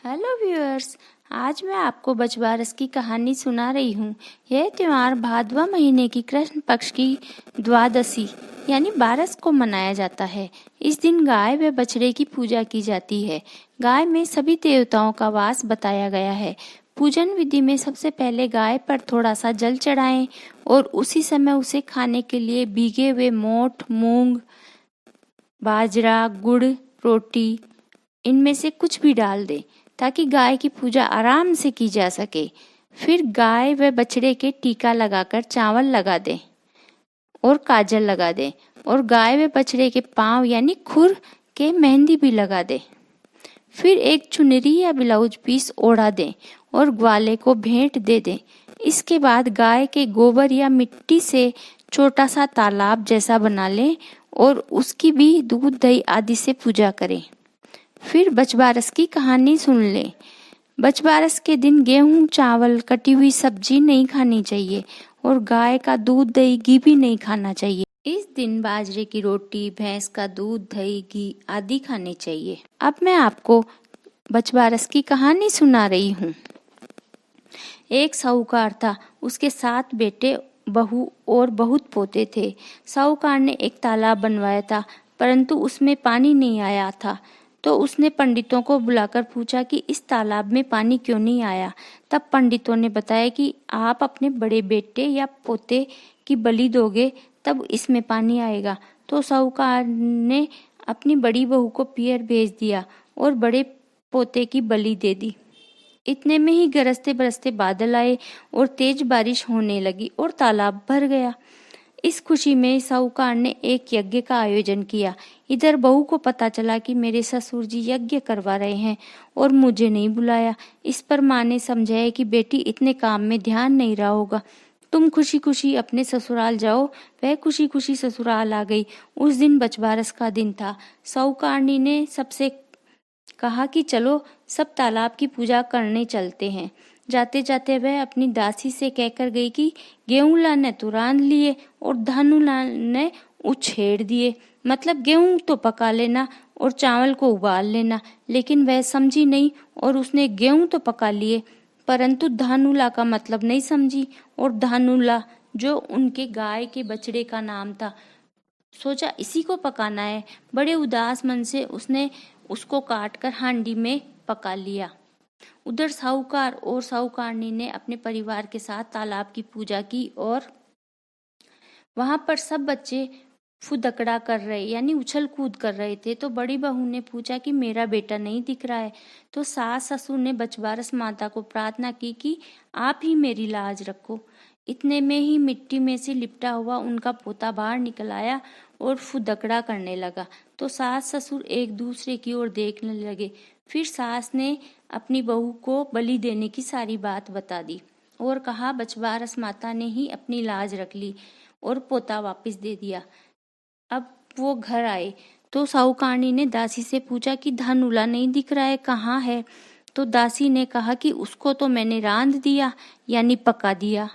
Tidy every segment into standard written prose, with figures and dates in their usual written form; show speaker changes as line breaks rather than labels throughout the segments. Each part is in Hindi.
हेलो व्यूअर्स, आज मैं आपको बछबारस की कहानी सुना रही हूँ। यह त्योहार भादवा महीने की कृष्ण पक्ष की द्वादशी यानी बारस को मनाया जाता है। इस दिन गाय व बछड़े की पूजा की जाती है। गाय में सभी देवताओं का वास बताया गया है। पूजन विधि में सबसे पहले गाय पर थोड़ा सा जल चढ़ाएं और उसी समय उसे खाने के लिए भीगे हुए मोठ, मूंग, बाजरा, गुड़, रोटी इनमें से कुछ भी डाल दें ताकि गाय की पूजा आराम से की जा सके। फिर गाय व बछड़े के टीका लगाकर चावल लगा दें और काजल लगा दें और गाय व बछड़े के पांव यानी खुर के मेहंदी भी लगा दें। फिर एक चुनरी या ब्लाउज पीस ओढ़ा दें और ग्वाले को भेंट दे दें। इसके बाद गाय के गोबर या मिट्टी से छोटा सा तालाब जैसा बना लें और उसकी भी दूध दही आदि से पूजा करें। फिर बछबारस की कहानी सुन लें। बछबारस के दिन गेहूं, चावल, कटी हुई सब्जी नहीं खानी चाहिए और गाय का दूध, दही, घी भी नहीं खाना चाहिए। इस दिन बाजरे की रोटी, भैंस का दूध, दही, घी आदि खाने चाहिए। अब मैं आपको बछबारस की कहानी सुना रही हूँ। एक साहूकार था, उसके 7 बेटे, बहू और बहुत पोते थे। साहूकार ने एक तालाब बनवाया था, परंतु उसमें पानी नहीं आया था। तो उसने पंडितों को बुलाकर पूछा कि इस तालाब में पानी क्यों नहीं आया। तब पंडितों ने बताया कि आप अपने बड़े बेटे या पोते की बलि दोगे तब इसमें पानी आएगा। तो साहूकार ने अपनी बड़ी बहू को पियर भेज दिया और बड़े पोते की बलि दे दी। इतने में ही गरजते बरसते बादल आए और तेज बारिश होने लगी और तालाब भर गया। इस खुशी में साहूकार ने एक यज्ञ का आयोजन किया। इधर बहू को पता चला कि मेरे ससुर जी यज्ञ करवा रहे हैं और मुझे नहीं बुलाया। इस पर माँ ने समझाया कि बेटी, इतने काम में ध्यान नहीं रहा होगा, तुम खुशी खुशी अपने ससुराल जाओ। वह खुशी खुशी ससुराल आ गई। उस दिन बछबारस का दिन था। साहूकारनी ने सबसे कहा कि चलो सब तालाब की पूजा करने चलते हैं। जाते जाते वह अपनी दासी से कहकर गई कि गेहूं लाने तो रांध लिए और धानु लाने उछेड़ दिए, मतलब गेहूं तो पका लेना और चावल को उबाल लेना। लेकिन वह समझी नहीं और उसने गेहूं तो पका लिए परंतु धानुला का मतलब नहीं समझी और धानुला जो उनके गाय के बछड़े का नाम था, सोचा इसी को पकाना है। बड़े उदास मन से उसने उसको काटकर हांडी में पका लिया। उधर साहूकार और साहूकारनी ने अपने परिवार के साथ तालाब की पूजा की और वहां पर सब बच्चे फुदकड़ा कर रहे यानी उछल कूद कर रहे थे। तो बड़ी बहू ने पूछा कि मेरा बेटा नहीं दिख रहा है। तो सास ससुर ने बछबारस माता को प्रार्थना की कि आप ही मेरी लाज रखो। इतने में ही मिट्टी में से लिपटा हुआ उनका पोता बाहर निकल आया और फुदकड़ा करने लगा। तो सास ससुर एक दूसरे की ओर देखने लगे। फिर सास ने अपनी बहू को बलि देने की सारी बात बता दी और कहा बछबारस माता ने ही अपनी लाज रख ली और पोता वापस दे दिया। अब वो घर आए तो साहूकारनी ने दासी से पूछा कि धानुला नहीं दिख रहा है, कहाँ है। तो दासी ने कहा कि उसको तो मैंने रांध दिया यानी पका दिया।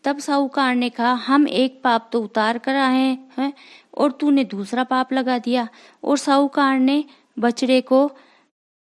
तब साहूकार ने कहा हम एक पाप तो उतार कर आए हैं और तूने दूसरा पाप लगा दिया। और साहूकार ने बछड़े को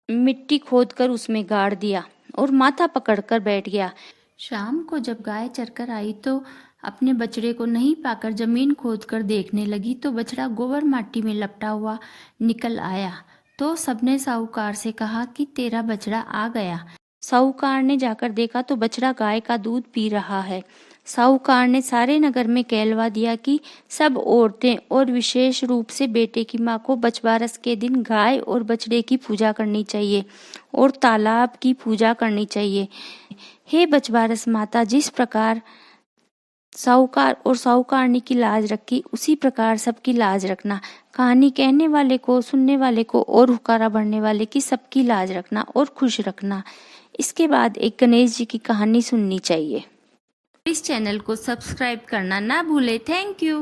मिट्टी खोदकर उसमें गाड़ दिया और माथा पकड़कर बैठ गया। शाम को जब गाय चरकर आई तो अपने बछड़े को नहीं पाकर जमीन खोदकर देखने लगी तो बछड़ा गोबर माटी में लपटा हुआ निकल आया। तो सबने साहूकार से कहा कि तेरा बछड़ा आ गया। साहूकार ने जाकर देखा तो बछड़ा गाय का दूध पी रहा है। साहूकार ने सारे नगर में कहलवा दिया कि सब औरतें और विशेष रूप से बेटे की माँ को बछबारस के दिन गाय और बछड़े की पूजा करनी चाहिए और तालाब की पूजा करनी चाहिए। हे बछबारस माता, जिस प्रकार साहूकार और साहूकारनी की लाज रखी उसी प्रकार सबकी लाज रखना। कहानी कहने वाले को, सुनने वाले को और हुक्कारा भरने वाले की सबकी लाज रखना और खुश रखना। इसके बाद एक गणेश जी की कहानी सुननी चाहिए। इस चैनल को सब्सक्राइब करना ना भूले। Thank you.